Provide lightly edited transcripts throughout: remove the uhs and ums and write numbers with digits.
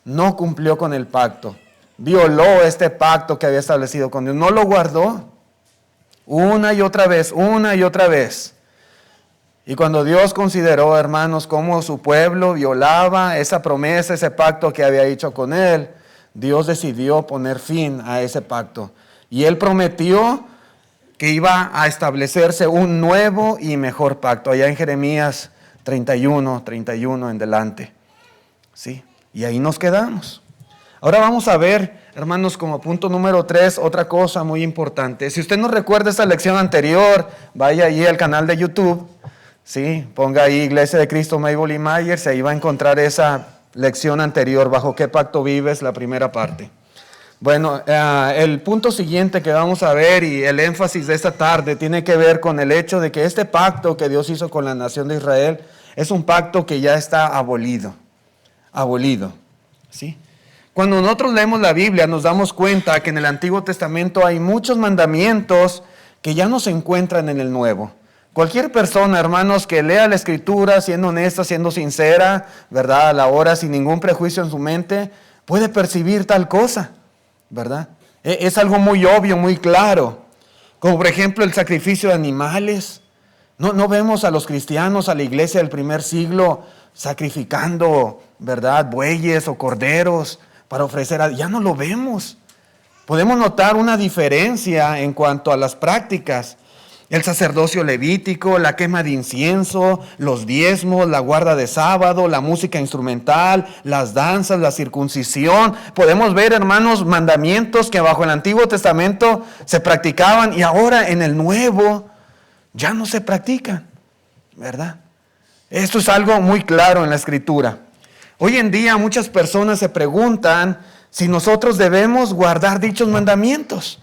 No cumplió con el pacto. Violó este pacto que había establecido con Dios. No lo guardó. Una y otra vez, una y otra vez. Y cuando Dios consideró, hermanos, cómo su pueblo violaba esa promesa, ese pacto que había hecho con él, Dios decidió poner fin a ese pacto. Y Él prometió que iba a establecerse un nuevo y mejor pacto. Allá en Jeremías 31 en delante. ¿Sí? Y ahí nos quedamos. Ahora vamos a ver, hermanos, como punto número 3, otra cosa muy importante. Si usted no recuerda esta lección anterior, vaya ahí al canal de YouTube. Sí, ponga ahí Iglesia de Cristo Mabel y Myers, ahí va a encontrar esa lección anterior, bajo qué pacto vives, la primera parte. Bueno, el punto siguiente que vamos a ver y el énfasis de esta tarde tiene que ver con el hecho de que este pacto que Dios hizo con la nación de Israel es un pacto que ya está abolido, ¿sí? Cuando nosotros leemos la Biblia nos damos cuenta que en el Antiguo Testamento hay muchos mandamientos que ya no se encuentran en el Nuevo. Cualquier persona, hermanos, que lea la Escritura siendo honesta, siendo sincera, ¿verdad? A la hora, sin ningún prejuicio en su mente, puede percibir tal cosa, ¿verdad? Es algo muy obvio, muy claro. Como por ejemplo el sacrificio de animales. No vemos a los cristianos, a la iglesia del primer siglo, sacrificando, ¿verdad? Bueyes o corderos para ofrecer ya no lo vemos. Podemos notar una diferencia en cuanto a las prácticas. El sacerdocio levítico, la quema de incienso, los diezmos, la guarda de sábado, la música instrumental, las danzas, la circuncisión. Podemos ver, hermanos, mandamientos que bajo el Antiguo Testamento se practicaban y ahora en el Nuevo ya no se practican, ¿verdad? Esto es algo muy claro en la Escritura. Hoy en día muchas personas se preguntan si nosotros debemos guardar dichos mandamientos.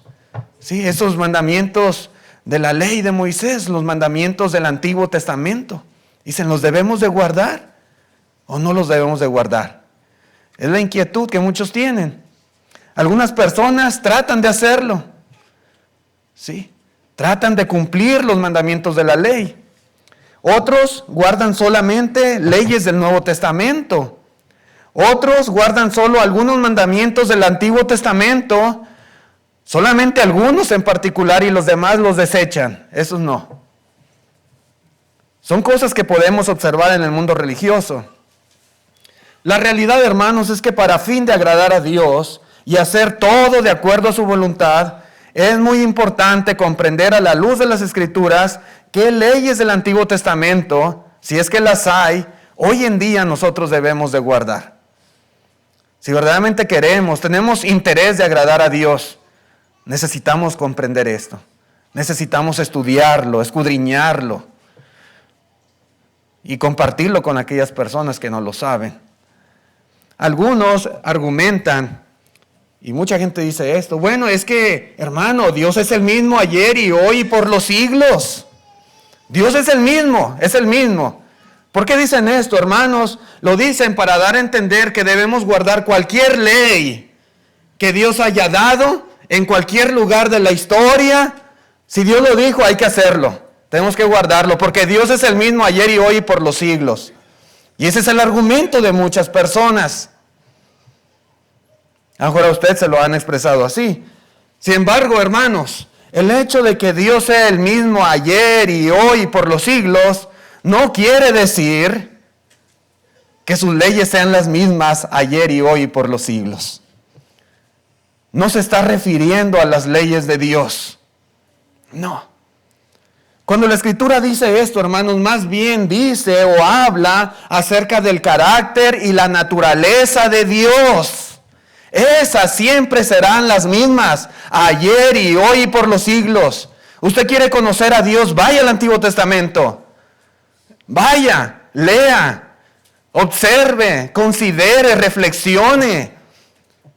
Sí, esos mandamientos de la ley de Moisés, los mandamientos del Antiguo Testamento. Dicen, ¿los debemos de guardar o no los debemos de guardar? Es la inquietud que muchos tienen. Algunas personas tratan de hacerlo. Sí, tratan de cumplir los mandamientos de la ley. Otros guardan solamente leyes del Nuevo Testamento. Otros guardan solo algunos mandamientos del Antiguo Testamento, solamente algunos en particular, y los demás los desechan. Esos no. Son cosas que podemos observar en el mundo religioso. La realidad, hermanos, es que para fin de agradar a Dios y hacer todo de acuerdo a su voluntad, es muy importante comprender a la luz de las Escrituras qué leyes del Antiguo Testamento, si es que las hay, hoy en día nosotros debemos de guardar. Si verdaderamente tenemos interés de agradar a Dios, necesitamos comprender esto. Necesitamos estudiarlo, escudriñarlo y compartirlo con aquellas personas que no lo saben. Algunos argumentan, y mucha gente dice esto, bueno, es que, hermano, Dios es el mismo ayer y hoy y por los siglos. Dios es el mismo, es el mismo. ¿Por qué dicen esto, hermanos? Lo dicen para dar a entender que debemos guardar cualquier ley que Dios haya dado en cualquier lugar de la historia. Si Dios lo dijo, hay que hacerlo. Tenemos que guardarlo, porque Dios es el mismo ayer y hoy y por los siglos. Y ese es el argumento de muchas personas. A lo mejor a usted se lo han expresado así. Sin embargo, hermanos, el hecho de que Dios sea el mismo ayer y hoy y por los siglos, no quiere decir que sus leyes sean las mismas ayer y hoy y por los siglos. No se está refiriendo a las leyes de Dios. No. Cuando la Escritura dice esto, hermanos, más bien dice o habla acerca del carácter y la naturaleza de Dios. Esas siempre serán las mismas, ayer y hoy y por los siglos. Usted quiere conocer a Dios, vaya al Antiguo Testamento. Vaya, lea, observe, considere, reflexione.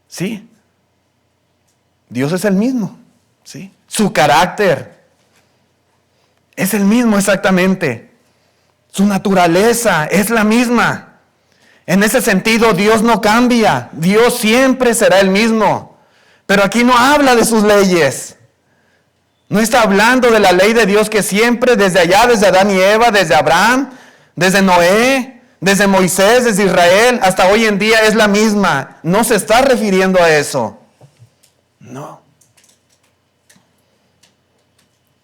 ¿Sí? Dios es el mismo, ¿sí? Su carácter es el mismo exactamente. Su naturaleza es la misma. En ese sentido, Dios no cambia. Dios siempre será el mismo. Pero aquí no habla de sus leyes. No está hablando de la ley de Dios que siempre, desde allá, desde Adán y Eva, desde Abraham, desde Noé, Desde Moisés, desde Israel, hasta hoy en día es la misma. No se está refiriendo a eso. No.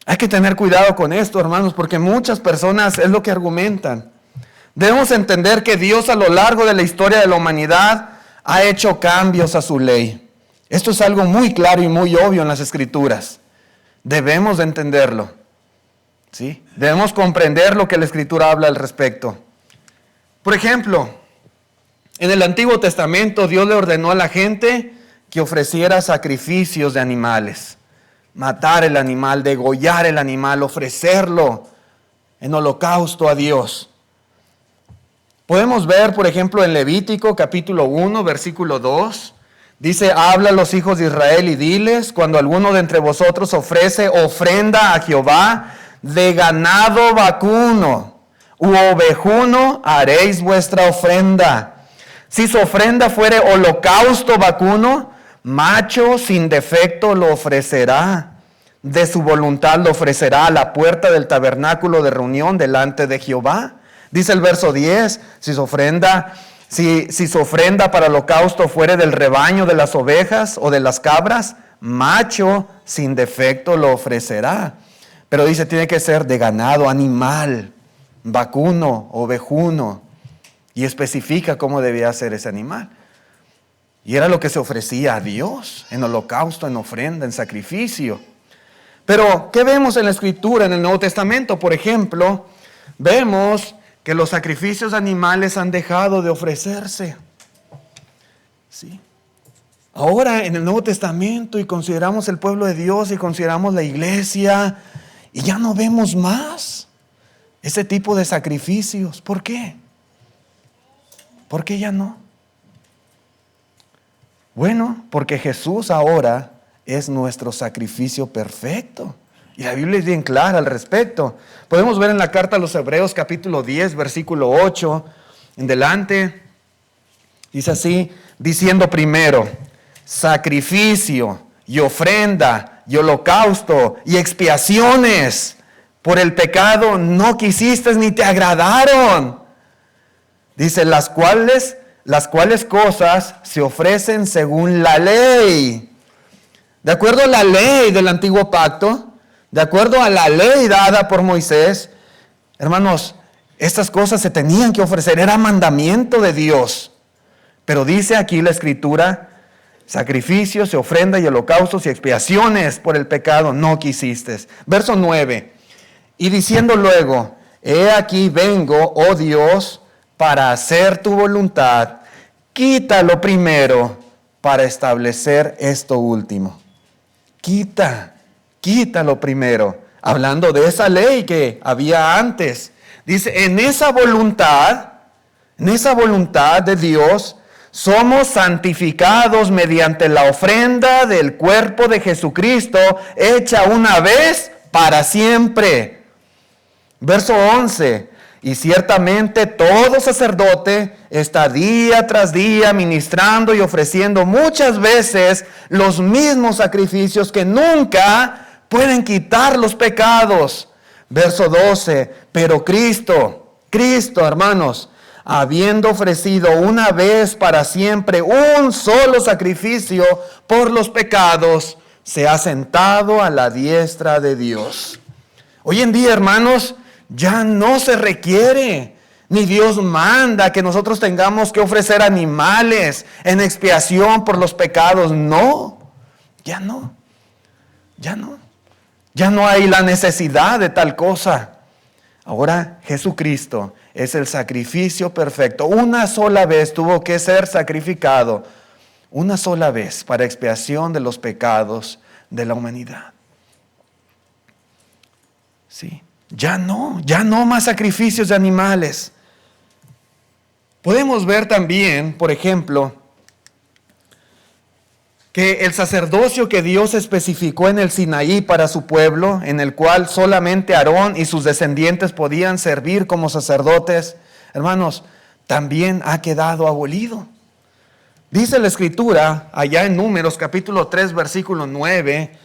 Hay que tener cuidado con esto, hermanos, porque muchas personas es lo que argumentan. Debemos entender que Dios a lo largo de la historia de la humanidad ha hecho cambios a su ley. Esto es algo muy claro y muy obvio en las Escrituras. Debemos de entenderlo. ¿Sí? Debemos comprender lo que la Escritura habla al respecto. Por ejemplo, en el Antiguo Testamento Dios le ordenó a la gente que ofreciera sacrificios de animales. Matar el animal, degollar el animal, ofrecerlo en holocausto a Dios. Podemos ver, por ejemplo, en Levítico capítulo 1, versículo 2. Dice, habla a los hijos de Israel y diles, cuando alguno de entre vosotros ofrece ofrenda a Jehová de ganado vacuno u ovejuno, haréis vuestra ofrenda. Si su ofrenda fuere holocausto vacuno, macho sin defecto lo ofrecerá. De su voluntad lo ofrecerá a la puerta del tabernáculo de reunión delante de Jehová. Dice el verso 10, si su ofrenda para holocausto fuere del rebaño de las ovejas o de las cabras, macho sin defecto lo ofrecerá. Pero dice, tiene que ser de ganado, animal, vacuno, ovejuno. Y especifica cómo debía ser ese animal. Y era lo que se ofrecía a Dios en holocausto, en ofrenda, en sacrificio. Pero, ¿qué vemos en la Escritura, en el Nuevo Testamento? Por ejemplo, vemos que los sacrificios animales han dejado de ofrecerse. ¿Sí? Ahora, en el Nuevo Testamento, y consideramos el pueblo de Dios, y consideramos la iglesia, y ya no vemos más ese tipo de sacrificios. ¿Por qué? ¿Por qué ya no? Bueno, porque Jesús ahora es nuestro sacrificio perfecto. Y la Biblia es bien clara al respecto. Podemos ver en la carta a los Hebreos capítulo 10, versículo 8, en delante. Dice así, diciendo primero, sacrificio y ofrenda y holocausto y expiaciones por el pecado no quisiste ni te agradaron. Dice, las cuales cosas se ofrecen según la ley. De acuerdo a la ley del antiguo pacto, de acuerdo a la ley dada por Moisés, hermanos, estas cosas se tenían que ofrecer, era mandamiento de Dios. Pero dice aquí la Escritura, sacrificios, ofrenda y holocaustos y expiaciones por el pecado no quisiste. Verso 9, y diciendo luego, he aquí vengo, oh Dios, para hacer tu voluntad, quítalo primero para establecer esto último. Quítalo primero. Hablando de esa ley que había antes. Dice, en esa voluntad de Dios, somos santificados mediante la ofrenda del cuerpo de Jesucristo, hecha una vez para siempre. Verso 11. Y ciertamente todo sacerdote está día tras día ministrando y ofreciendo muchas veces los mismos sacrificios que nunca pueden quitar los pecados. Verso 12. Pero Cristo, hermanos, habiendo ofrecido una vez para siempre un solo sacrificio por los pecados, se ha sentado a la diestra de Dios. Hoy en día, hermanos, ya no se requiere, ni Dios manda que nosotros tengamos que ofrecer animales en expiación por los pecados. No, ya no. Ya no hay la necesidad de tal cosa. Ahora Jesucristo es el sacrificio perfecto. Una sola vez tuvo que ser sacrificado. Una sola vez para expiación de los pecados de la humanidad. Sí. Ya no más sacrificios de animales. Podemos ver también, por ejemplo, que el sacerdocio que Dios especificó en el Sinaí para su pueblo, en el cual solamente Aarón y sus descendientes podían servir como sacerdotes, hermanos, también ha quedado abolido. Dice la Escritura, allá en Números capítulo 3, versículo 9,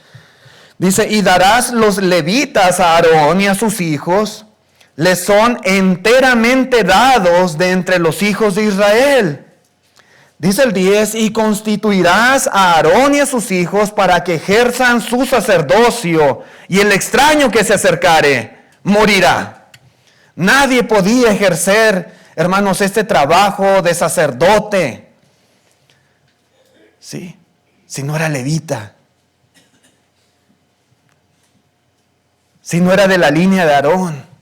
dice, y darás los levitas a Aarón y a sus hijos les son enteramente dados de entre los hijos de Israel. Dice el 10, y constituirás a Aarón y a sus hijos para que ejerzan su sacerdocio, y el extraño que se acercare morirá. Nadie podía ejercer, hermanos, este trabajo de sacerdote, ¿sí?, si no era levita, si no era de la línea de Aarón.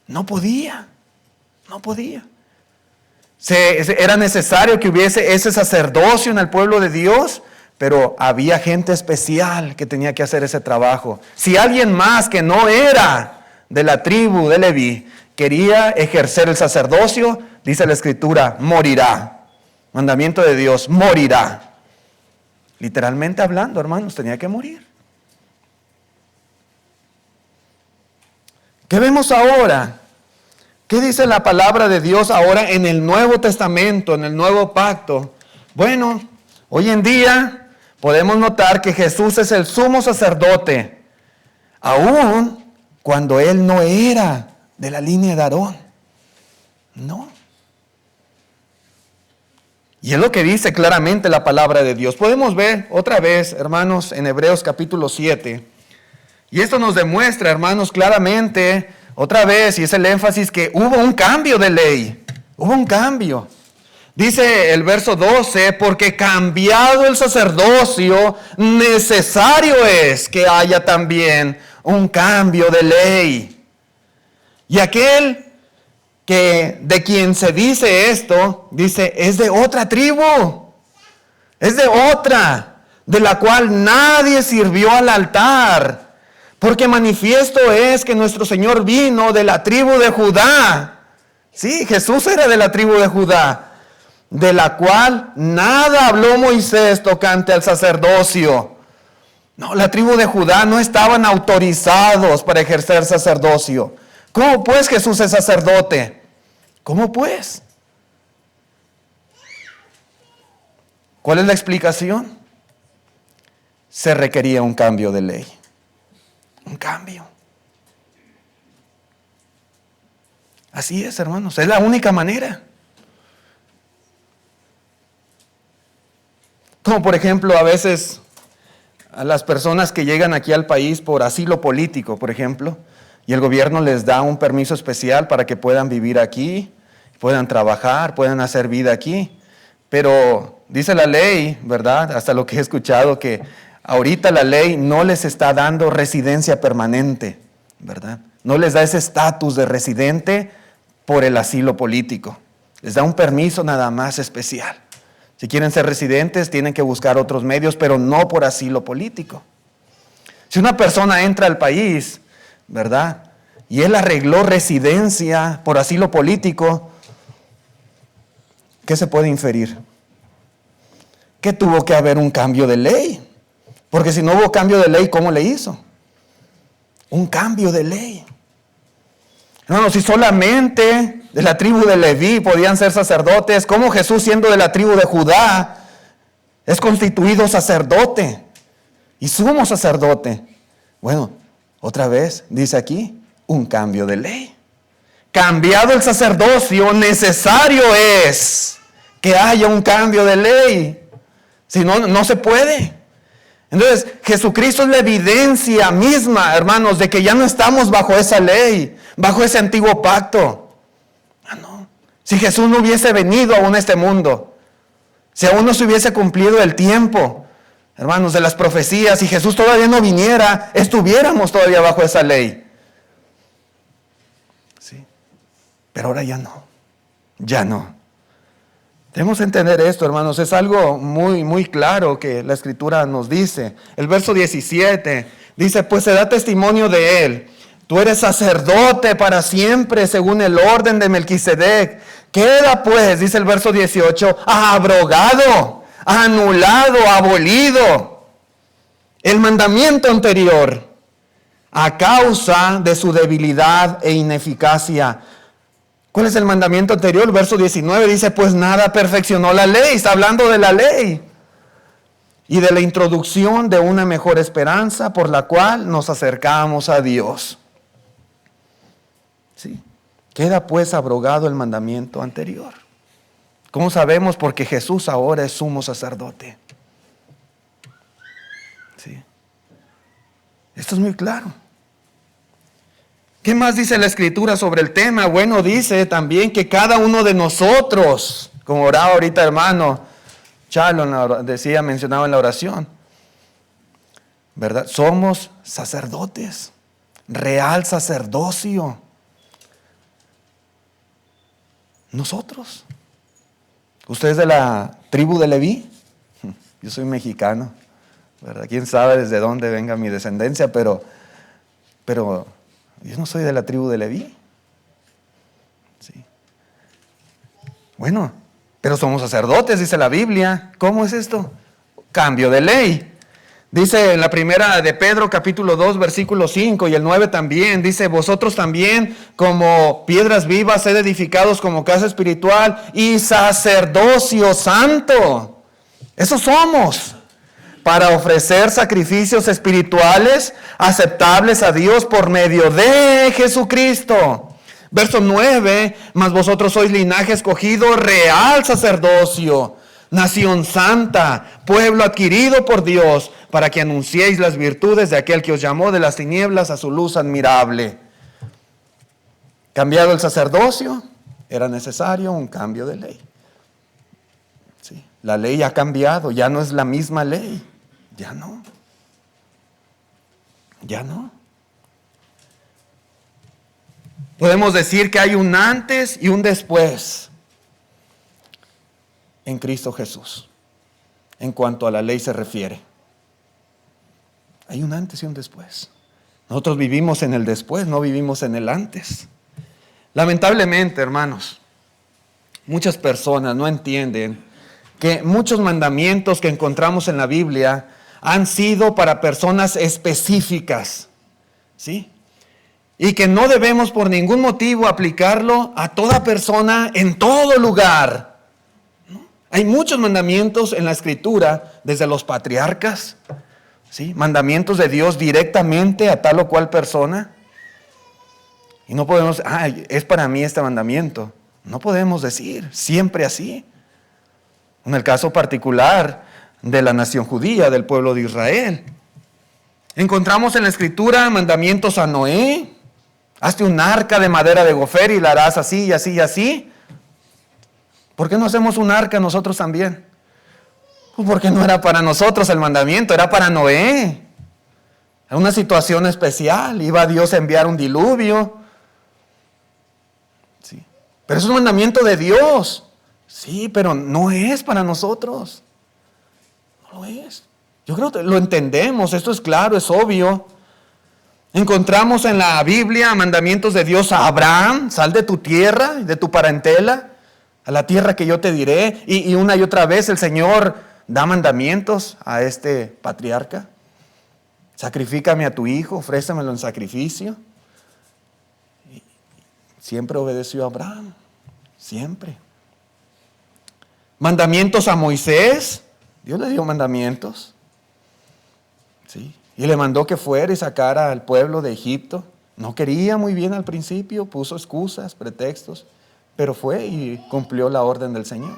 No podía. Era necesario que hubiese ese sacerdocio en el pueblo de Dios, pero había gente especial que tenía que hacer ese trabajo. Si alguien más que no era de la tribu de Leví quería ejercer el sacerdocio, dice la Escritura, morirá. Mandamiento de Dios, morirá. Literalmente hablando, hermanos, tenía que morir. ¿Qué vemos ahora? ¿Qué dice la palabra de Dios ahora en el Nuevo Testamento, en el Nuevo Pacto? Bueno, hoy en día podemos notar que Jesús es el sumo sacerdote, aún cuando Él no era de la línea de Aarón. No. Y es lo que dice claramente la palabra de Dios. Podemos ver otra vez, hermanos, en Hebreos capítulo 7. Y esto nos demuestra, hermanos, claramente, otra vez, y es el énfasis, que hubo un cambio de ley. Hubo un cambio. Dice el verso 12, porque cambiado el sacerdocio, necesario es que haya también un cambio de ley. Y aquel que de quien se dice esto, dice, es de otra tribu, es de otra, de la cual nadie sirvió al altar, porque manifiesto es que nuestro Señor vino de la tribu de Judá. Sí, Jesús era de la tribu de Judá, de la cual nada habló Moisés tocante al sacerdocio. No, la tribu de Judá no estaban autorizados para ejercer sacerdocio. ¿Cómo pues Jesús es sacerdote? ¿Cómo pues? ¿Cuál es la explicación? Se requería un cambio de ley. Un cambio. Así es, hermanos. Es la única manera. Como por ejemplo, a veces a las personas que llegan aquí al país por asilo político, por ejemplo, y el gobierno les da un permiso especial para que puedan vivir aquí, puedan trabajar, puedan hacer vida aquí. Pero dice la ley, ¿verdad? Hasta lo que he escuchado, que ahorita la ley no les está dando residencia permanente, ¿verdad? No les da ese estatus de residente por el asilo político. Les da un permiso nada más especial. Si quieren ser residentes, tienen que buscar otros medios, pero no por asilo político. Si una persona entra al país, ¿verdad?, y él arregló residencia por asilo político, ¿qué se puede inferir? Que tuvo que haber un cambio de ley. Porque si no hubo cambio de ley, ¿cómo le hizo? Un cambio de ley. No, si solamente de la tribu de Leví podían ser sacerdotes, ¿cómo Jesús, siendo de la tribu de Judá, es constituido sacerdote y sumo sacerdote? Bueno, otra vez dice aquí, un cambio de ley. Cambiado el sacerdocio, necesario es que haya un cambio de ley. Si no, no se puede. Entonces, Jesucristo es la evidencia misma, hermanos, de que ya no estamos bajo esa ley, bajo ese antiguo pacto. No. Si Jesús no hubiese venido aún a este mundo, si aún no se hubiese cumplido el tiempo, hermanos, de las profecías, si Jesús todavía no viniera, estuviéramos todavía bajo esa ley. Sí. Pero ahora ya no. Ya no. Debemos entender esto, hermanos. Es algo muy, muy claro que la Escritura nos dice. El verso 17 dice, pues se da testimonio de él. Tú eres sacerdote para siempre según el orden de Melquisedec. Queda pues, dice el verso 18, abrogado, anulado, abolido el mandamiento anterior a causa de su debilidad e ineficacia. ¿Cuál es el mandamiento anterior? El verso 19 dice, pues nada perfeccionó la ley. Está hablando de la ley y de la introducción de una mejor esperanza por la cual nos acercamos a Dios. ¿Sí? Queda pues abrogado el mandamiento anterior. ¿Cómo sabemos? Porque Jesús ahora es sumo sacerdote. ¿Sí? Esto es muy claro. ¿Qué más dice la Escritura sobre el tema? Bueno, dice también que cada uno de nosotros, como oraba ahorita hermano Chalo mencionaba en la oración, ¿verdad? Somos sacerdotes, real sacerdocio. Nosotros. ¿Usted es de la tribu de Leví? Yo soy mexicano, ¿verdad? Quién sabe desde dónde venga mi descendencia, pero yo no soy de la tribu de Leví. Sí. Bueno, pero somos sacerdotes, dice la Biblia. ¿Cómo es esto? Cambio de ley. Dice en la primera de Pedro, capítulo 2, versículo 5 y el 9 también, dice, vosotros también como piedras vivas sed edificados como casa espiritual y sacerdocio santo. Eso somos, para ofrecer sacrificios espirituales aceptables a Dios por medio de Jesucristo. Verso 9, mas vosotros sois linaje escogido, real sacerdocio, nación santa, pueblo adquirido por Dios, para que anunciéis las virtudes de aquel que os llamó de las tinieblas a su luz admirable. Cambiado el sacerdocio, era necesario un cambio de ley. Sí, la ley ha cambiado, ya no es la misma ley, ya no. Podemos decir que hay un antes y un después en Cristo Jesús, en cuanto a la ley se refiere. Hay un antes y un después. Nosotros vivimos en el después, no vivimos en el antes. Lamentablemente, hermanos, muchas personas no entienden que muchos mandamientos que encontramos en la Biblia han sido para personas específicas, ¿sí? Y que no debemos por ningún motivo aplicarlo a toda persona en todo lugar. Hay muchos mandamientos en la Escritura, desde los patriarcas, ¿sí? Mandamientos de Dios directamente a tal o cual persona. Y no podemos, es para mí este mandamiento. No podemos decir siempre así. En el caso particular de la nación judía, del pueblo de Israel. Encontramos en la Escritura mandamientos a Noé. Hazte un arca de madera de gofer y la harás así y así y así. ¿Por qué no hacemos un arca nosotros también? Pues porque no era para nosotros el mandamiento, era para Noé. Era una situación especial, iba Dios a enviar un diluvio. Sí. Pero es un mandamiento de Dios. Sí, pero no es para nosotros. No lo es. Yo creo que lo entendemos, esto es claro, es obvio. Encontramos en la Biblia mandamientos de Dios a Abraham, sal de tu tierra, de tu parentela, a la tierra que yo te diré. Y una y otra vez el Señor da mandamientos a este patriarca. Sacrifícame a tu hijo, ofrécemelo en sacrificio. Y siempre obedeció a Abraham, siempre. Mandamientos a Moisés, Dios le dio mandamientos. Sí. Y le mandó que fuera y sacara al pueblo de Egipto. No quería muy bien al principio, puso excusas, pretextos, pero fue y cumplió la orden del Señor.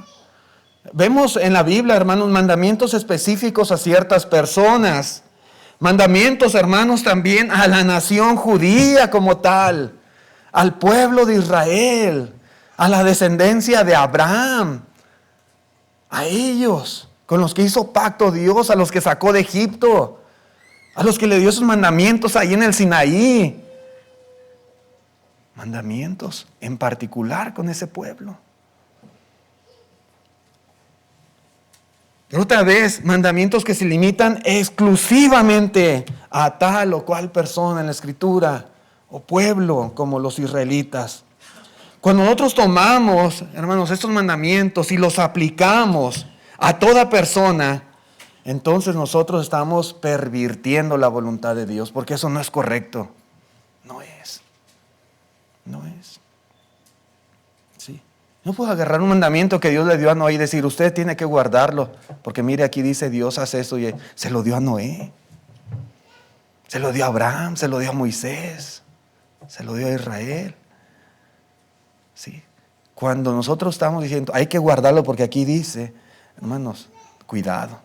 Vemos en la Biblia, hermanos, mandamientos específicos a ciertas personas. Mandamientos, hermanos, también a la nación judía como tal, al pueblo de Israel, a la descendencia de Abraham, a ellos, con los que hizo pacto Dios, a los que sacó de Egipto, a los que le dio sus mandamientos ahí en el Sinaí. Mandamientos en particular con ese pueblo. Pero otra vez, mandamientos que se limitan exclusivamente a tal o cual persona en la Escritura o pueblo como los israelitas. Cuando nosotros tomamos, hermanos, estos mandamientos y los aplicamos a toda persona, entonces nosotros estamos pervirtiendo la voluntad de Dios, porque eso no es correcto. No es. Sí. No puedo agarrar un mandamiento que Dios le dio a Noé y decir, usted tiene que guardarlo, porque mire, aquí dice Dios hace eso y se lo dio a Noé. Se lo dio a Abraham, se lo dio a Moisés, se lo dio a Israel. ¿Sí? Cuando nosotros estamos diciendo, hay que guardarlo porque aquí dice, hermanos, cuidado.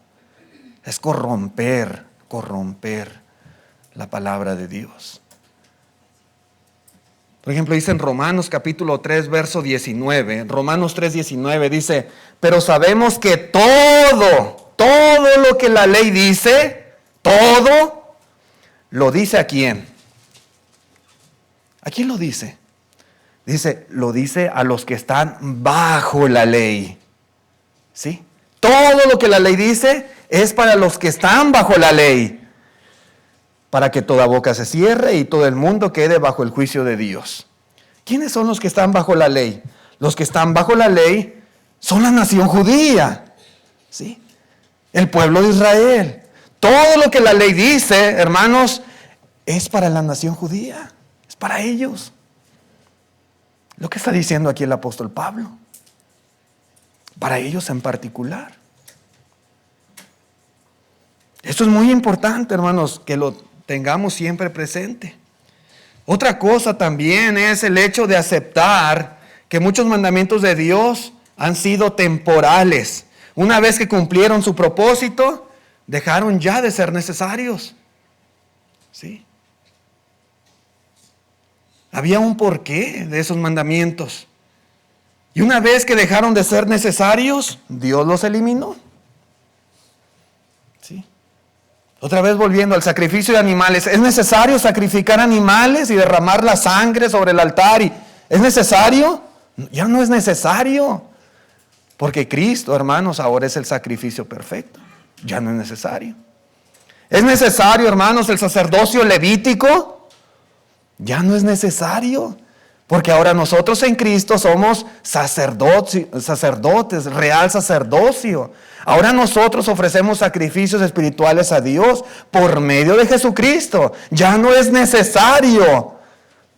Es corromper la palabra de Dios. Por ejemplo, dice en Romanos capítulo 3, verso 19, Romanos 3, 19 dice, pero sabemos que todo lo que la ley dice, todo, lo dice ¿a quién? ¿A quién lo dice? Dice, lo dice a los que están bajo la ley. ¿Sí? Todo lo que la ley dice es para los que están bajo la ley, para que toda boca se cierre y todo el mundo quede bajo el juicio de Dios. ¿Quiénes son los que están bajo la ley? Los que están bajo la ley son la nación judía, ¿sí? El pueblo de Israel. Todo lo que la ley dice, hermanos, es para la nación judía, es para ellos. Lo que está diciendo aquí el apóstol Pablo, para ellos en particular. Esto es muy importante, hermanos, que lo tengamos siempre presente. Otra cosa también es el hecho de aceptar que muchos mandamientos de Dios han sido temporales. Una vez que cumplieron su propósito, dejaron ya de ser necesarios. ¿Sí? Había un porqué de esos mandamientos. Y una vez que dejaron de ser necesarios, Dios los eliminó. ¿Sí? Otra vez volviendo al sacrificio de animales. ¿Es necesario sacrificar animales y derramar la sangre sobre el altar? ¿Es necesario? Ya no es necesario. Porque Cristo, hermanos, ahora es el sacrificio perfecto. Ya no es necesario. ¿Es necesario, hermanos, el sacerdocio levítico? Ya no es necesario. Porque ahora nosotros en Cristo somos sacerdotes, real sacerdocio. Ahora nosotros ofrecemos sacrificios espirituales a Dios por medio de Jesucristo. Ya no es necesario,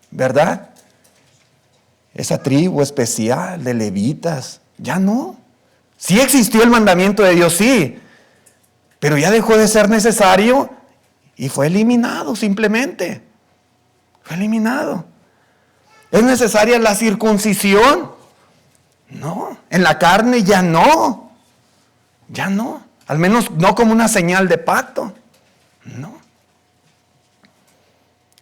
¿verdad? Esa tribu especial de levitas, ya no. Sí existió el mandamiento de Dios, sí, pero ya dejó de ser necesario y fue eliminado simplemente. Fue eliminado. ¿Es necesaria la circuncisión? No, en la carne ya no. Ya no. Al menos no como una señal de pacto. No.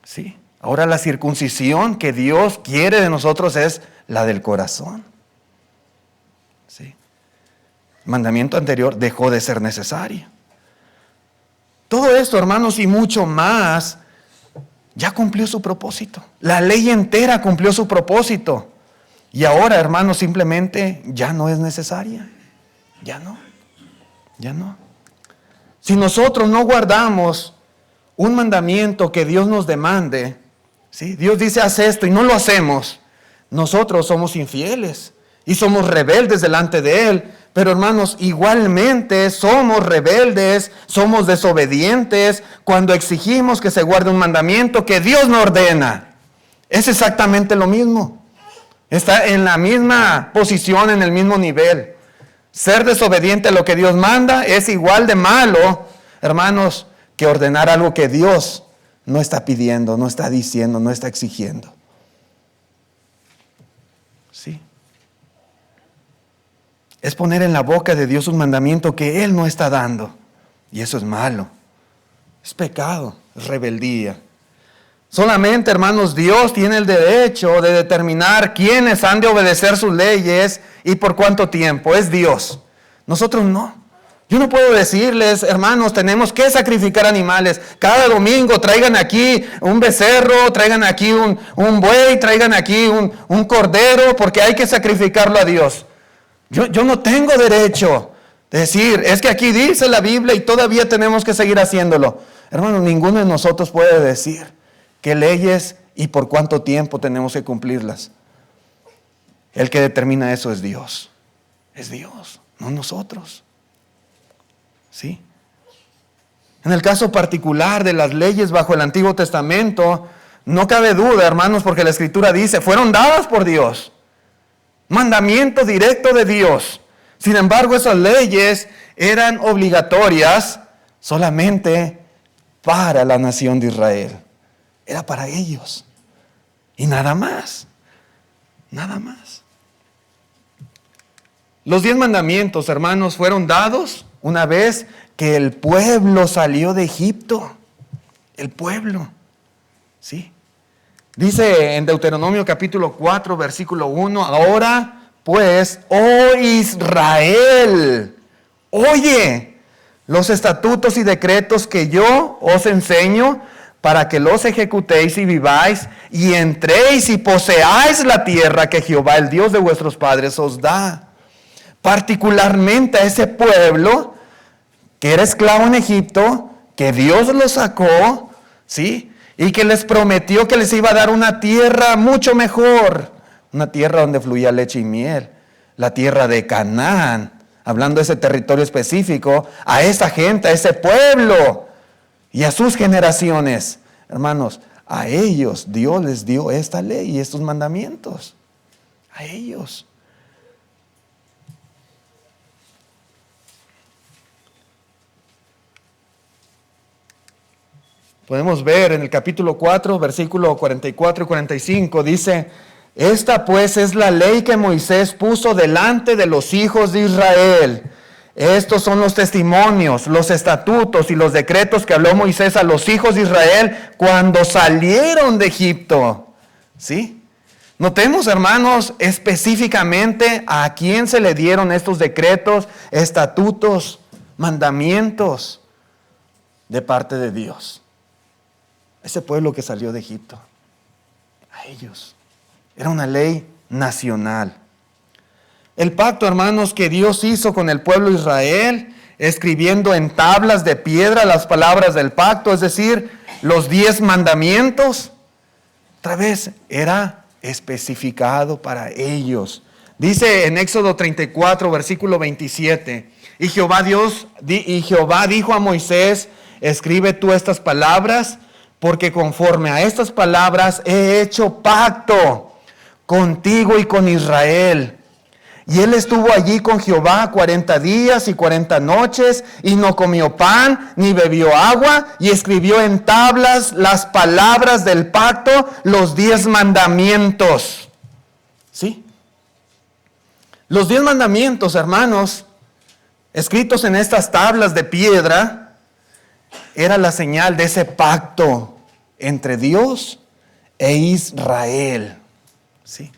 Sí. Ahora la circuncisión que Dios quiere de nosotros es la del corazón. Sí. El mandamiento anterior dejó de ser necesario. Todo esto, hermanos, y mucho más, ya cumplió su propósito. La ley entera cumplió su propósito. Y ahora, hermanos, simplemente ya no es necesaria. Ya no. Ya no. Si nosotros no guardamos un mandamiento que Dios nos demande, ¿sí? Dios dice, haz esto y no lo hacemos. Nosotros somos infieles y somos rebeldes delante de Él. Pero hermanos, igualmente somos rebeldes, somos desobedientes cuando exigimos que se guarde un mandamiento que Dios no ordena. Es exactamente lo mismo. Está en la misma posición, en el mismo nivel. Ser desobediente a lo que Dios manda es igual de malo, hermanos, que ordenar algo que Dios no está pidiendo, no está diciendo, no está exigiendo. Sí. Es poner en la boca de Dios un mandamiento que Él no está dando. Y eso es malo. Es pecado, es rebeldía. Solamente, hermanos, Dios tiene el derecho de determinar quiénes han de obedecer sus leyes y por cuánto tiempo. Es Dios. Nosotros no. Yo no puedo decirles, hermanos, tenemos que sacrificar animales. Cada domingo traigan aquí un becerro, traigan aquí un buey, traigan aquí un cordero, porque hay que sacrificarlo a Dios. Yo no tengo derecho de decir, es que aquí dice la Biblia y todavía tenemos que seguir haciéndolo. Hermanos, ninguno de nosotros puede decir qué leyes y por cuánto tiempo tenemos que cumplirlas. El que determina eso es Dios. Es Dios, no nosotros. ¿Sí? En el caso particular de las leyes bajo el Antiguo Testamento, no cabe duda, hermanos, porque la Escritura dice, fueron dadas por Dios. Mandamiento directo de Dios. Sin embargo, esas leyes eran obligatorias solamente para la nación de Israel. Era para ellos. Y nada más. Nada más. Los 10 mandamientos, hermanos, fueron dados una vez que el pueblo salió de Egipto. El pueblo. ¿Sí? Dice en Deuteronomio capítulo 4, versículo 1, ahora pues, oh Israel, oye los estatutos y decretos que yo os enseño para que los ejecutéis y viváis y entréis y poseáis la tierra que Jehová, el Dios de vuestros padres, os da. Particularmente a ese pueblo que era esclavo en Egipto, que Dios lo sacó, ¿sí? Y que les prometió que les iba a dar una tierra mucho mejor, una tierra donde fluía leche y miel, la tierra de Canaán, hablando de ese territorio específico, a esa gente, a ese pueblo y a sus generaciones. Hermanos, a ellos Dios les dio esta ley y estos mandamientos, a ellos. Podemos ver en el capítulo 4, versículo 44 y 45, dice, esta pues es la ley que Moisés puso delante de los hijos de Israel. Estos son los testimonios, los estatutos y los decretos que habló Moisés a los hijos de Israel cuando salieron de Egipto. ¿Sí? Notemos, hermanos, específicamente a quién se le dieron estos decretos, estatutos, mandamientos de parte de Dios. Ese pueblo que salió de Egipto, a ellos. Era una ley nacional. El pacto, hermanos, que Dios hizo con el pueblo de Israel, escribiendo en tablas de piedra las palabras del pacto, es decir, los 10 mandamientos, otra vez era especificado para ellos. Dice en Éxodo 34, versículo 27, y Jehová dijo a Moisés, escribe tú estas palabras, porque conforme a estas palabras he hecho pacto contigo y con Israel. Y él estuvo allí con Jehová 40 días y 40 noches, y no comió pan, ni bebió agua, y escribió en tablas las palabras del pacto, los 10 mandamientos. ¿Sí? Los 10 mandamientos, hermanos, escritos en estas tablas de piedra, era la señal de ese pacto entre Dios e Israel. ¿Sí?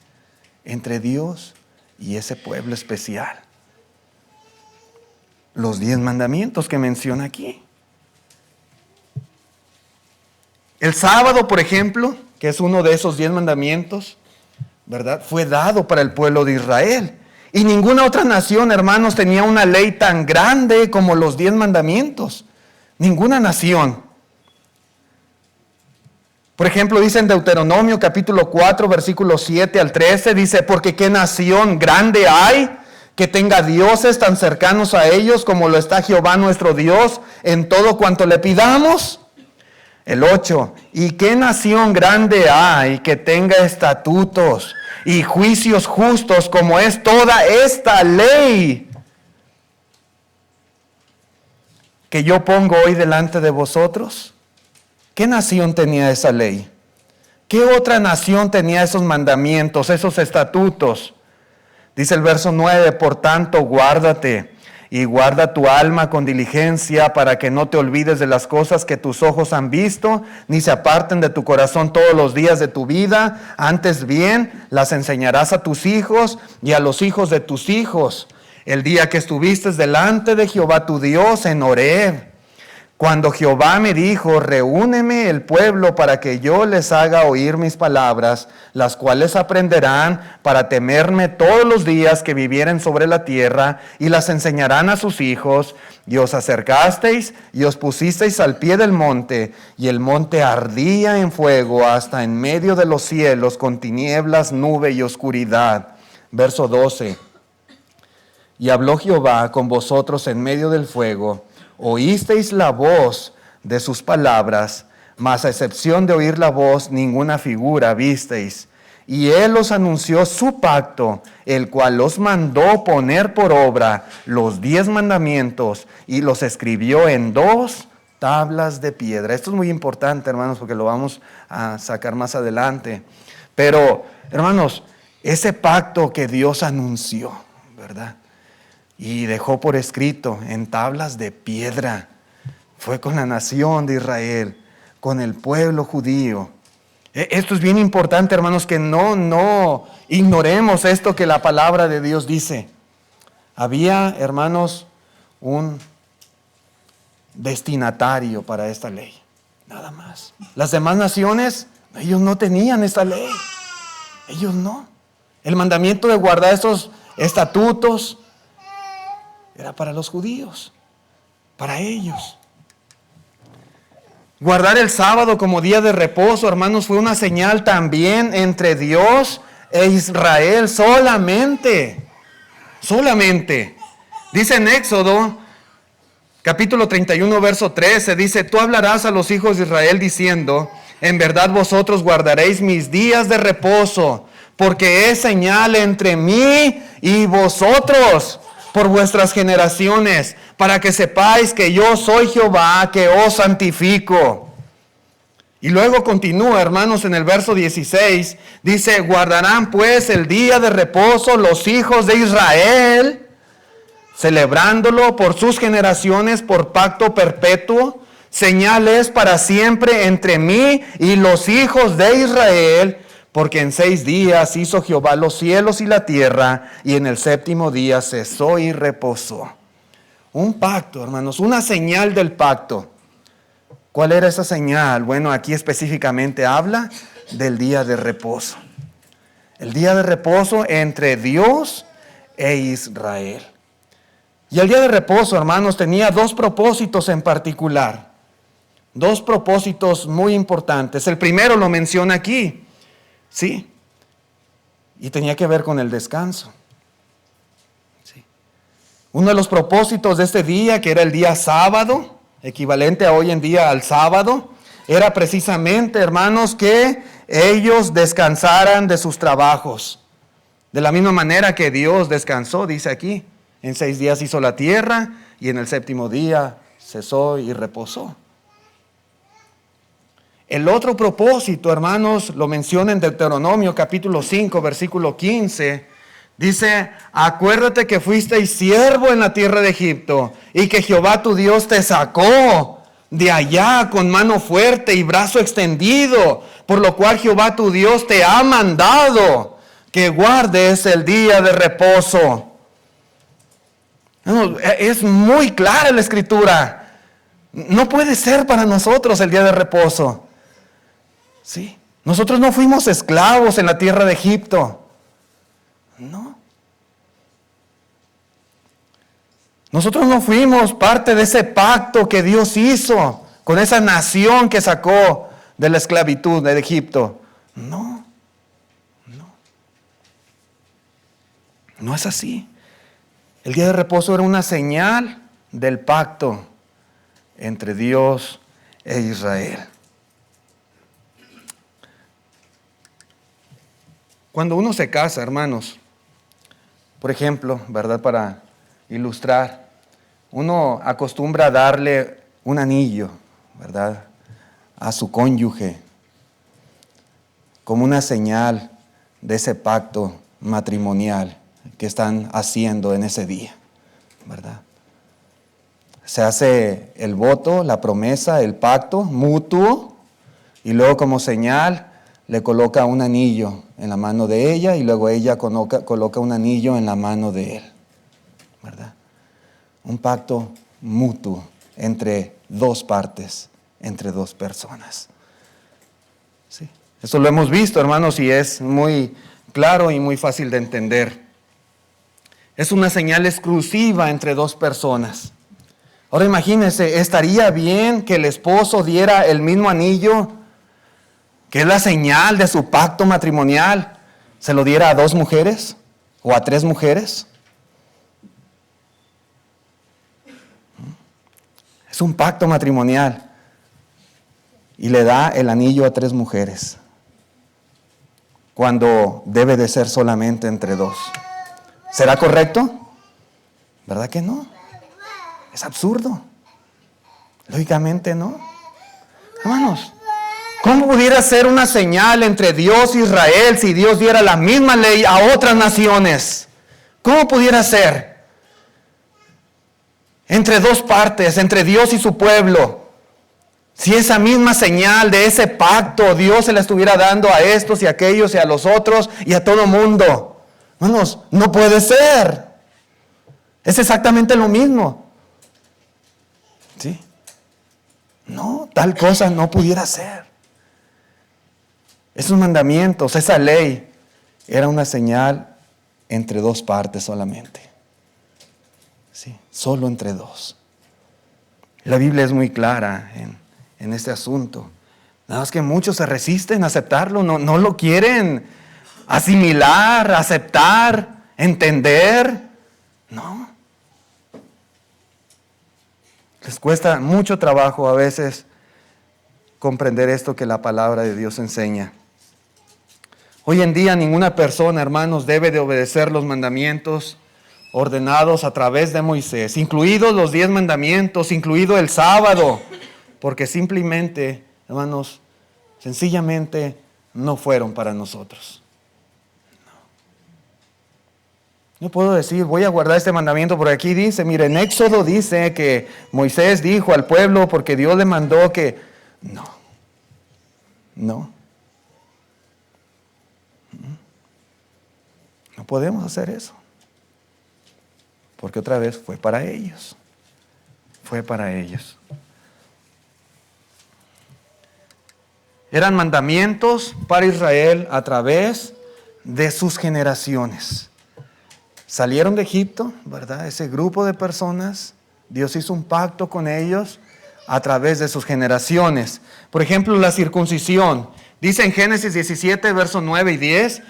Entre Dios y ese pueblo especial. Los 10 mandamientos que menciona aquí. El sábado, por ejemplo, que es uno de esos 10 mandamientos, ¿verdad? Fue dado para el pueblo de Israel. Y ninguna otra nación, hermanos, tenía una ley tan grande como los 10 mandamientos. Ninguna nación. Por ejemplo, dice en Deuteronomio capítulo 4, versículos 7 al 13, dice, porque qué nación grande hay que tenga dioses tan cercanos a ellos como lo está Jehová nuestro Dios en todo cuanto le pidamos. El 8, y qué nación grande hay que tenga estatutos y juicios justos como es toda esta ley que yo pongo hoy delante de vosotros. ¿Qué nación tenía esa ley? ¿Qué otra nación tenía esos mandamientos, esos estatutos? Dice el verso 9, por tanto, guárdate y guarda tu alma con diligencia para que no te olvides de las cosas que tus ojos han visto, ni se aparten de tu corazón todos los días de tu vida. Antes bien, las enseñarás a tus hijos y a los hijos de tus hijos, el día que estuviste delante de Jehová tu Dios en Horeb, cuando Jehová me dijo, reúneme el pueblo para que yo les haga oír mis palabras, las cuales aprenderán para temerme todos los días que vivieren sobre la tierra, y las enseñarán a sus hijos. Y os acercasteis y os pusisteis al pie del monte, y el monte ardía en fuego hasta en medio de los cielos, con tinieblas, nube y oscuridad. Verso 12. Y habló Jehová con vosotros en medio del fuego. Oísteis la voz de sus palabras, mas a excepción de oír la voz, ninguna figura visteis. Y él os anunció su pacto, el cual os mandó poner por obra los 10 mandamientos, y los escribió en 2 tablas de piedra. Esto es muy importante, hermanos, porque lo vamos a sacar más adelante. Pero, hermanos, ese pacto que Dios anunció, ¿verdad? Y dejó por escrito en tablas de piedra. Fue con la nación de Israel, con el pueblo judío. Esto es bien importante, hermanos, que no ignoremos esto que la palabra de Dios dice. Había, hermanos, un destinatario para esta ley, nada más. Las demás naciones, ellos no tenían esta ley. Ellos no. El mandamiento de guardar estos estatutos era para los judíos, para ellos. Guardar el sábado como día de reposo, hermanos, fue una señal también entre Dios e Israel solamente. Dice en Éxodo, capítulo 31, verso 13, dice: tú hablarás a los hijos de Israel diciendo: en verdad vosotros guardaréis mis días de reposo, porque es señal entre mí y vosotros por vuestras generaciones, para que sepáis que yo soy Jehová, que os santifico. Y luego continúa, hermanos, en el verso 16, dice: guardarán pues el día de reposo los hijos de Israel, celebrándolo por sus generaciones por pacto perpetuo. Señal es para siempre entre mí y los hijos de Israel, porque en 6 días hizo Jehová los cielos y la tierra, y en el 7º día cesó y reposó. Un pacto, hermanos, una señal del pacto. ¿Cuál era esa señal? Bueno, aquí específicamente habla del día de reposo. El día de reposo entre Dios e Israel. Y el día de reposo, hermanos, tenía 2 propósitos en particular. 2 propósitos muy importantes. El primero lo menciona aquí, ¿sí? Y tenía que ver con el descanso. ¿Sí? Uno de los propósitos de este día, que era el día sábado, equivalente a hoy en día al sábado, era precisamente, hermanos, que ellos descansaran de sus trabajos. De la misma manera que Dios descansó, dice aquí, en 6 días hizo la tierra y en el 7º día cesó y reposó. El otro propósito, hermanos, lo menciona en Deuteronomio capítulo 5, versículo 15. Dice: acuérdate que fuisteis siervo en la tierra de Egipto y que Jehová tu Dios te sacó de allá con mano fuerte y brazo extendido, por lo cual Jehová tu Dios te ha mandado que guardes el día de reposo. Es muy clara la escritura. No puede ser para nosotros el día de reposo. ¿Sí? Nosotros no fuimos esclavos en la tierra de Egipto. No. Nosotros no fuimos parte de ese pacto que Dios hizo con esa nación que sacó de la esclavitud de Egipto. No. No es así. El día de reposo era una señal del pacto entre Dios e Israel. Cuando uno se casa, hermanos, por ejemplo, ¿verdad? Para ilustrar, uno acostumbra a darle un anillo, ¿verdad? A su cónyuge, como una señal de ese pacto matrimonial que están haciendo en ese día, ¿verdad? Se hace el voto, la promesa, el pacto mutuo, y luego como señal le coloca un anillo en la mano de ella y luego ella coloca un anillo en la mano de él, ¿verdad? Un pacto mutuo entre 2 partes, entre 2 personas. ¿Sí? Eso lo hemos visto, hermanos, y es muy claro y muy fácil de entender. Es una señal exclusiva entre 2 personas. Ahora imagínense, ¿estaría bien que el esposo diera el mismo anillo, que es la señal de su pacto matrimonial, se lo diera a 2 mujeres o a 3 mujeres? Es un pacto matrimonial y le da el anillo a 3 mujeres, cuando debe de ser solamente entre 2. ¿Será correcto? ¿Verdad que no? Es absurdo. Lógicamente no. Hermanos, ¿Cómo pudiera ser una señal entre Dios e Israel si Dios diera la misma ley a otras naciones? ¿Cómo pudiera ser? Entre dos partes, entre Dios y su pueblo. Si esa misma señal de ese pacto Dios se la estuviera dando a estos y a aquellos y a los otros y a todo mundo. Hermanos, no puede ser. Es exactamente lo mismo. ¿Sí? No, tal cosa no pudiera ser. Esos mandamientos, esa ley, era una señal entre dos partes solamente. Sí, solo entre dos. La Biblia es muy clara en este asunto. Nada más que muchos se resisten a aceptarlo, no lo quieren asimilar, aceptar, entender. No. Les cuesta mucho trabajo a veces comprender esto que la palabra de Dios enseña. Hoy en día ninguna persona, hermanos, debe de obedecer los mandamientos ordenados a través de Moisés, incluidos los 10 mandamientos, incluido el sábado, porque simplemente, hermanos, sencillamente no fueron para nosotros. No puedo decir, voy a guardar este mandamiento, porque aquí dice, mire, en Éxodo dice que Moisés dijo al pueblo, porque Dios le mandó que... No podemos hacer eso. Porque otra vez fue para ellos. Fue para ellos. Eran mandamientos para Israel a través de sus generaciones. Salieron de Egipto, ¿verdad? Ese grupo de personas, Dios hizo un pacto con ellos a través de sus generaciones. Por ejemplo, la circuncisión. Dice en Génesis 17, versos 9 y 10,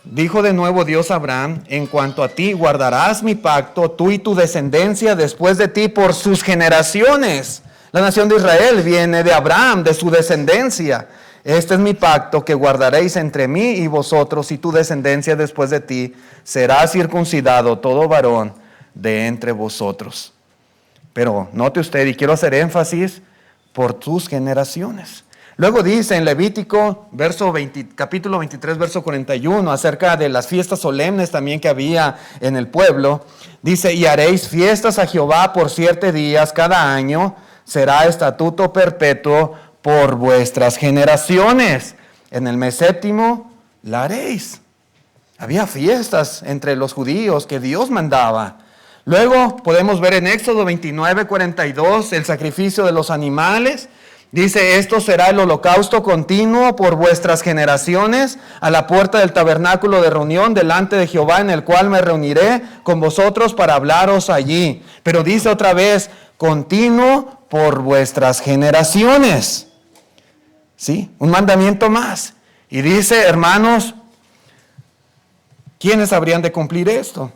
dijo de nuevo Dios a Abraham, en cuanto a ti guardarás mi pacto, tú y tu descendencia después de ti por sus generaciones. La nación de Israel viene de Abraham, de su descendencia. Este es mi pacto que guardaréis entre mí y vosotros, y tu descendencia después de ti será circuncidado todo varón de entre vosotros. Pero note usted, y quiero hacer énfasis, por tus generaciones. Luego dice en Levítico, capítulo 23, verso 41, acerca de las fiestas solemnes también que había en el pueblo. Dice, y haréis fiestas a Jehová por 7 días cada año, será estatuto perpetuo por vuestras generaciones. En el mes séptimo la haréis. Había fiestas entre los judíos que Dios mandaba. Luego podemos ver en Éxodo 29, 42, el sacrificio de los animales. Dice, esto será el holocausto continuo por vuestras generaciones a la puerta del tabernáculo de reunión delante de Jehová, en el cual me reuniré con vosotros para hablaros allí. Pero dice otra vez, continuo por vuestras generaciones. ¿Sí? Un mandamiento más. Y dice, hermanos, ¿quiénes habrían de cumplir esto?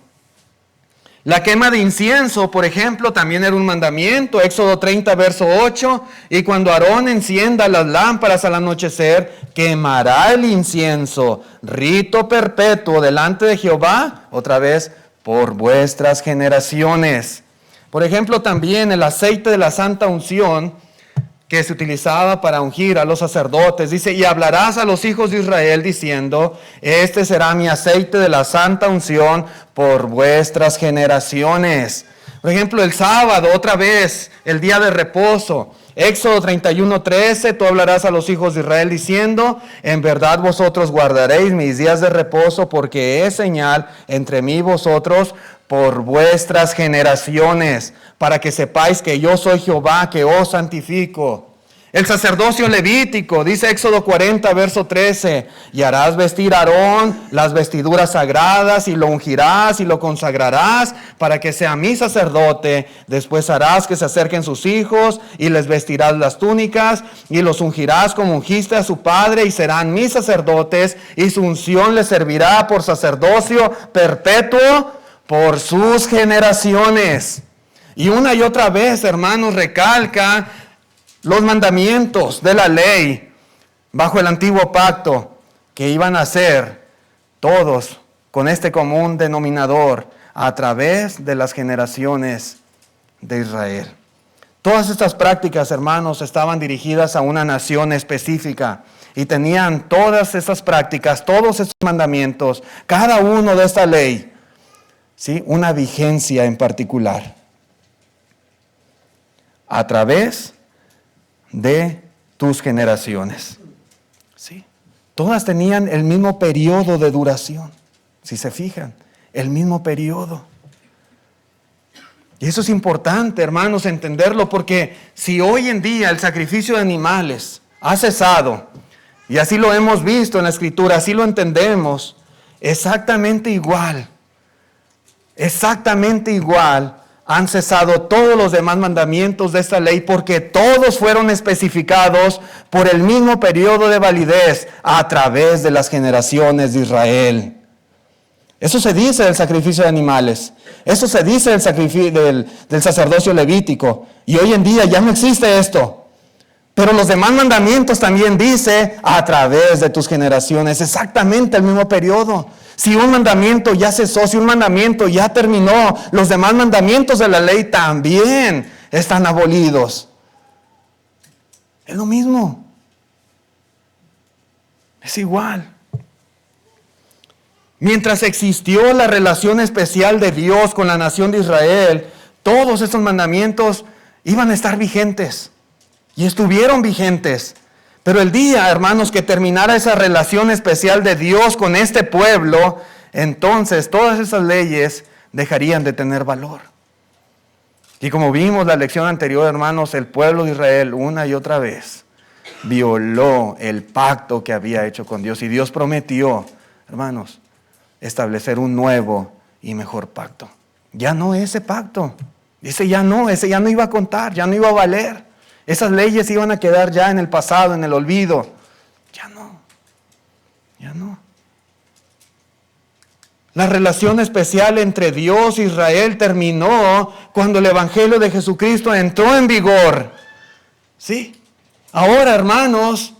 La quema de incienso, por ejemplo, también era un mandamiento. Éxodo 30, verso 8. Y cuando Aarón encienda las lámparas al anochecer, quemará el incienso, rito perpetuo delante de Jehová, otra vez, por vuestras generaciones. Por ejemplo, también el aceite de la santa unción, que se utilizaba para ungir a los sacerdotes. Dice, y hablarás a los hijos de Israel diciendo, este será mi aceite de la santa unción por vuestras generaciones. Por ejemplo, el sábado, otra vez, el día de reposo. Éxodo 31, 13, tú hablarás a los hijos de Israel diciendo, en verdad vosotros guardaréis mis días de reposo, porque es señal entre mí y vosotros por vuestras generaciones, para que sepáis que yo soy Jehová, que os santifico. El sacerdocio levítico, dice Éxodo 40, verso 13, y harás vestir a Aarón las vestiduras sagradas, y lo ungirás y lo consagrarás, para que sea mi sacerdote. Después harás que se acerquen sus hijos, y les vestirás las túnicas, y los ungirás como ungiste a su padre, y serán mis sacerdotes, y su unción les servirá por sacerdocio perpetuo por sus generaciones. Y una y otra vez, hermanos, recalca los mandamientos de la ley bajo el antiguo pacto que iban a ser todos con este común denominador a través de las generaciones de Israel. Todas estas prácticas, hermanos, estaban dirigidas a una nación específica y tenían todas estas prácticas, todos estos mandamientos, cada uno de esta ley, ¿sí?, una vigencia en particular a través de tus generaciones. ¿Sí? Todas tenían el mismo periodo de duración, si se fijan, el mismo periodo. Y eso es importante, hermanos, entenderlo, porque si hoy en día el sacrificio de animales ha cesado, y así lo hemos visto en la Escritura, así lo entendemos, exactamente igual han cesado todos los demás mandamientos de esta ley, porque todos fueron especificados por el mismo periodo de validez a través de las generaciones de Israel. Eso se dice del sacrificio de animales. Eso se dice del sacrificio del sacerdocio levítico. Y hoy en día ya no existe esto. Pero los demás mandamientos también dice a través de tus generaciones. Exactamente el mismo periodo. Si un mandamiento ya cesó, si un mandamiento ya terminó, los demás mandamientos de la ley también están abolidos. Es lo mismo. Es igual. Mientras existió la relación especial de Dios con la nación de Israel, todos estos mandamientos iban a estar vigentes y estuvieron vigentes. Pero el día, hermanos, que terminara esa relación especial de Dios con este pueblo, entonces todas esas leyes dejarían de tener valor. Y como vimos la lección anterior, hermanos, el pueblo de Israel una y otra vez violó el pacto que había hecho con Dios. Y Dios prometió, hermanos, establecer un nuevo y mejor pacto. Ya no ese pacto. Ese ya no iba a contar, ya no iba a valer. Esas leyes iban a quedar ya en el pasado, en el olvido. Ya no. La relación especial entre Dios e Israel terminó cuando el Evangelio de Jesucristo entró en vigor. ¿Sí? Ahora, hermanos,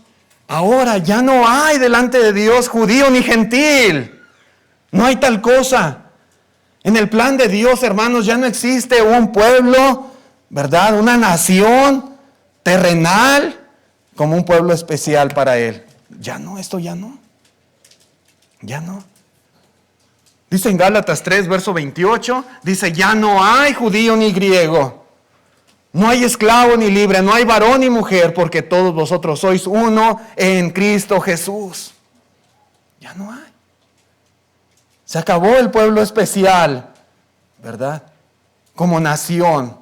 ahora ya no hay delante de Dios judío ni gentil. No hay tal cosa. En el plan de Dios, hermanos, ya no existe un pueblo, ¿verdad? Una nación terrenal como un pueblo especial para Él. Esto ya no. Dice en Gálatas 3, verso 28, dice, ya no hay judío ni griego, no hay esclavo ni libre, no hay varón ni mujer, porque todos vosotros sois uno en Cristo Jesús. Ya no hay. Se acabó el pueblo especial, ¿verdad? Como nación,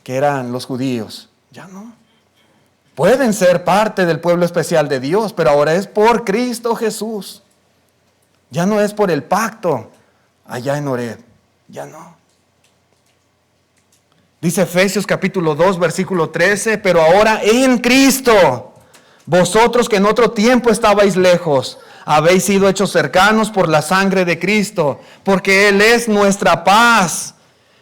que eran los judíos. Ya no. Pueden ser parte del pueblo especial de Dios, pero ahora es por Cristo Jesús. Ya no es por el pacto allá en Horeb. Ya no. Dice Efesios capítulo 2, versículo 13, pero ahora en Cristo, vosotros que en otro tiempo estabais lejos, habéis sido hechos cercanos por la sangre de Cristo, porque Él es nuestra paz,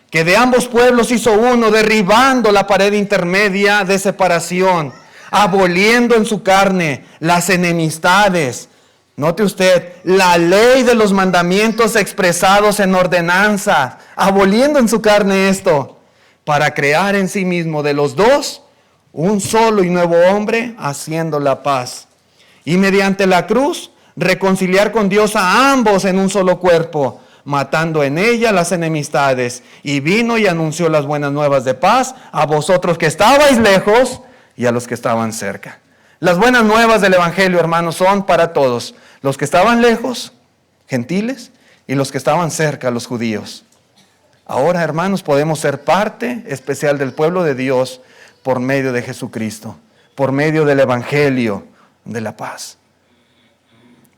que de ambos pueblos hizo uno, derribando la pared intermedia de separación, aboliendo en su carne las enemistades. Note usted, la ley de los mandamientos expresados en ordenanza, aboliendo en su carne esto, para crear en sí mismo de los dos un solo y nuevo hombre, haciendo la paz. Y mediante la cruz, reconciliar con Dios a ambos en un solo cuerpo, matando en ella las enemistades. Y vino y anunció las buenas nuevas de paz a vosotros que estabais lejos y a los que estaban cerca. Las buenas nuevas del Evangelio, hermanos, son para todos. Los que estaban lejos, gentiles, y los que estaban cerca, los judíos. Ahora, hermanos, podemos ser parte especial del pueblo de Dios por medio de Jesucristo, por medio del Evangelio de la paz.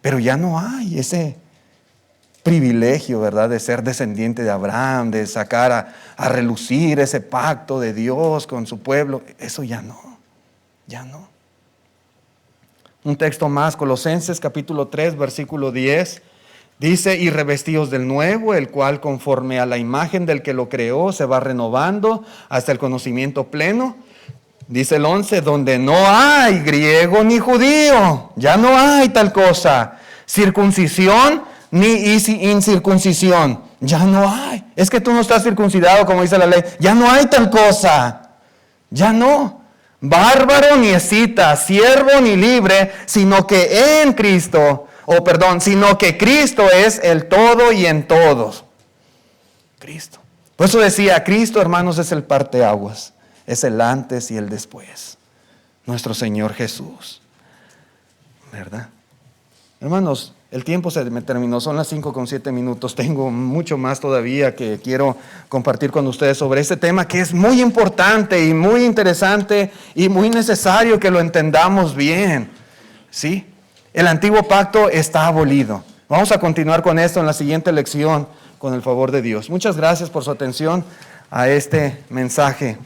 Pero ya no hay ese privilegio, ¿verdad?, de ser descendiente de Abraham, de sacar a relucir ese pacto de Dios con su pueblo. Eso ya no. Un texto más, Colosenses capítulo 3, versículo 10, dice, y revestidos del nuevo, el cual conforme a la imagen del que lo creó, se va renovando hasta el conocimiento pleno. Dice el 11, donde no hay griego ni judío, ya no hay tal cosa, circuncisión ni incircuncisión, ya no hay. Es que tú no estás circuncidado como dice la ley, ya no hay tal cosa. Ya no. Bárbaro ni escita, siervo ni libre, sino que en Cristo, sino que Cristo es el todo y en todos. Cristo. Por eso decía, Cristo, hermanos, es el parteaguas, es el antes y el después. Nuestro Señor Jesús. ¿Verdad? Hermanos, el tiempo se me terminó, son las 5:07. Tengo mucho más todavía que quiero compartir con ustedes sobre este tema que es muy importante y muy interesante y muy necesario que lo entendamos bien. ¿Sí? El antiguo pacto está abolido. Vamos a continuar con esto en la siguiente lección, con el favor de Dios. Muchas gracias por su atención a este mensaje.